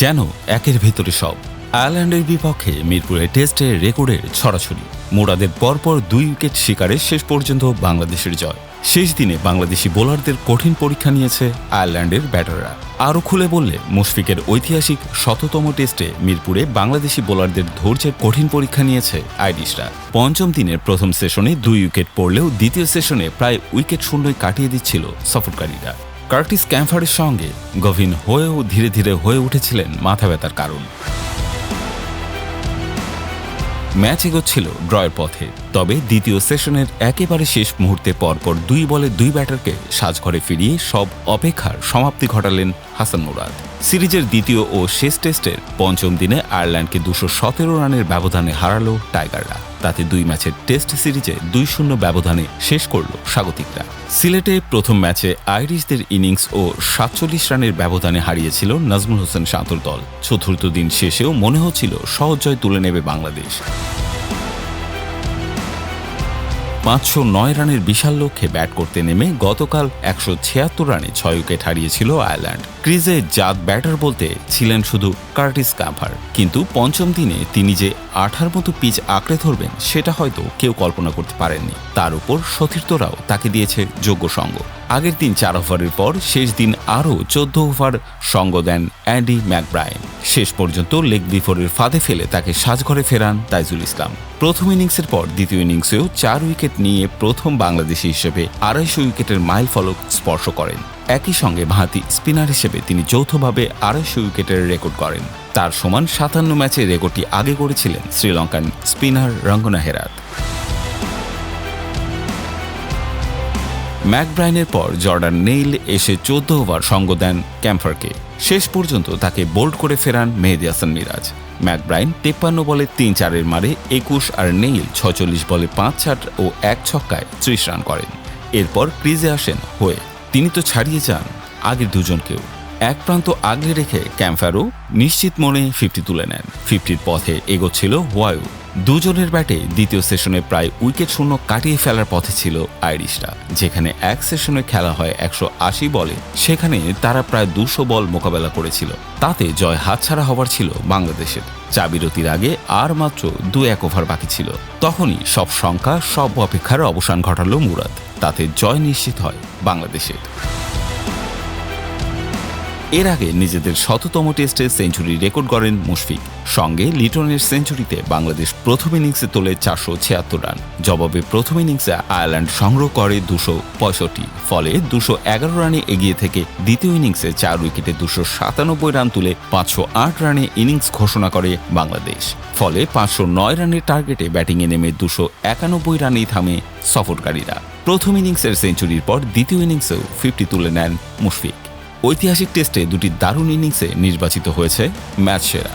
যেন একের ভেতরে সব। আয়ারল্যান্ডের বিপক্ষে মিরপুরে টেস্টে রেকর্ডের ছড়াছড়ি। মুরাদের পরপর 2 উইকেট শিকারে শেষ পর্যন্ত বাংলাদেশের জয়। শেষ দিনে বাংলাদেশি বোলারদের কঠিন পরীক্ষা নিয়েছে আয়ারল্যান্ডের ব্যাটাররা। আরও খুলে বললে মুশফিকের ঐতিহাসিক 100তম টেস্টে মিরপুরে বাংলাদেশি বোলারদের ধৈর্যের কঠিন পরীক্ষা নিয়েছে আইরিশরা। পঞ্চম দিনের প্রথম সেশনে 2 উইকেট পড়লেও দ্বিতীয় সেশনে প্রায় উইকেট শূন্যই কাটিয়ে দিচ্ছিল সফরকারীরা। কার্টিস ক্যাম্পারের সঙ্গে গভীর হয়েও ধীরে ধীরে হয়ে উঠেছিলেন মাথা ব্যথার কারণ। ম্যাচ এগোচ্ছিল ড্রয়ের পথে, তবে দ্বিতীয় সেশনের একেবারে শেষ মুহূর্তে পরপর 2 বলে 2 ব্যাটারকে সাজঘরে ফিরিয়ে সব অপেক্ষার সমাপ্তি ঘটালেন হাসান মুরাদ। সিরিজের দ্বিতীয় ও শেষ টেস্টের পঞ্চম দিনে আয়ারল্যান্ডকে 217 রানের ব্যবধানে হারালো টাইগাররা। তাতে 2 ম্যাচের টেস্ট সিরিজে 2-0 ব্যবধানে শেষ করল স্বাগতিকরা। সিলেটে প্রথম ম্যাচে আইরিশদের ইনিংস ও 47 রানের ব্যবধানে হারিয়েছিল নাজমুল হোসেন শান্তর দল। চতুর্থ দিন শেষেও মনে হচ্ছিল সহজ জয় তুলে নেবে বাংলাদেশ। 509 রানের বিশাল লক্ষ্যে ব্যাট করতে নেমে গতকাল 176 রানে 6 উইকেট হারিয়েছিল আয়ারল্যান্ড। ক্রিজে জাত ব্যাটার বলতে ছিলেন শুধু কার্টিস ক্যাম্পার, কিন্তু পঞ্চম দিনে তিনি যে 8 মতো পিচ আঁকড়ে ধরবেন সেটা হয়তো কেউ কল্পনা করতে পারেননি। তার উপর সতীর্থরাও তাকে দিয়েছে যোগ্য সঙ্গ। আগের দিন 4 ওভারের পর শেষ দিন আরও 14 ওভার সঙ্গ দেন অ্যান্ডি ম্যাকব্রায়েন। শেষ পর্যন্ত লেগ বিফোরের ফাঁদে ফেলে তাকে সাজঘরে ফেরান তাইজুল ইসলাম। প্রথম ইনিংসের পর দ্বিতীয় ইনিংসেও 4 উইকেট নিয়ে প্রথম বাংলাদেশি হিসেবে 250 উইকেটের মাইল ফলক স্পর্শ করেন। একই সঙ্গে বাঁহাতি স্পিনার হিসেবে তিনি যৌথভাবে 250 উইকেটের রেকর্ড করেন। তার সমান 57 ম্যাচে রেকর্ডটি আগে করেছিলেন শ্রীলঙ্কান স্পিনার রঙ্গনা হেরাত। ম্যাকব্রায়েনের পর জর্ডান নেইল এসে 14 ওভার সঙ্গ দেন ক্যাম্পারকে। শেষ পর্যন্ত তাকে বোল্ড করে ফেরান মেহেদী হাসান মিরাজ। ম্যাকব্রায়েন 53 বলে 3-4 মারে 21 আর নেইল 46 বলে 5-4 ও 1 ছক্কায় 30 রান করেন। এরপর ক্রিজে আসেন হয়ে। তিনি তো ছাড়িয়ে যান আগের দুজনকেও। এক প্রান্ত আগলে রেখে ক্যাম্পারও নিশ্চিত মনে 50 তুলে নেন। 50-র পথে এগোচ্ছিল হোয়াইউ। দুজনের ব্যাটে দ্বিতীয় সেশনে প্রায় উইকেট শূন্য কাটিয়ে ফেলার পথে ছিল আইরিশরা। যেখানে এক সেশনে খেলা হয় 180 বলে, সেখানে তারা প্রায় 200 বল মোকাবেলা করেছিল। তাতে জয় হাতছাড়া হবার ছিল বাংলাদেশের। বিরতির আগে আর মাত্র 2-1 ওভার বাকি ছিল। তখনই সব সংখ্যা সব অপেক্ষার অবসান ঘটালো মুরাদ। তাতে জয় নিশ্চিত হয় বাংলাদেশের। এর আগে নিজেদের 100তম টেস্টে সেঞ্চুরি রেকর্ড করেন মুশফিক। সঙ্গে লিটনের সেঞ্চুরিতে বাংলাদেশ প্রথম ইনিংসে তোলে 476 রান। জবাবে প্রথম ইনিংসে আয়ারল্যান্ড সংগ্রহ করে 265, ফলে 211 রানে এগিয়ে থেকে দ্বিতীয় ইনিংসে 4 উইকেটে 297 রান তুলে 508 রানে ইনিংস ঘোষণা করে বাংলাদেশ। ফলে 509 রানের টার্গেটে ব্যাটিংয়ে নেমে 291 রানেই থামে সফরকারীরা। প্রথম ইনিংসের সেঞ্চুরির পর দ্বিতীয় ইনিংসেও 50 তুলে নেন মুশফিক। ঐতিহাসিক টেস্টে 2টি দারুণ ইনিংসে নির্বাচিত হয়েছে ম্যাচ সেরা।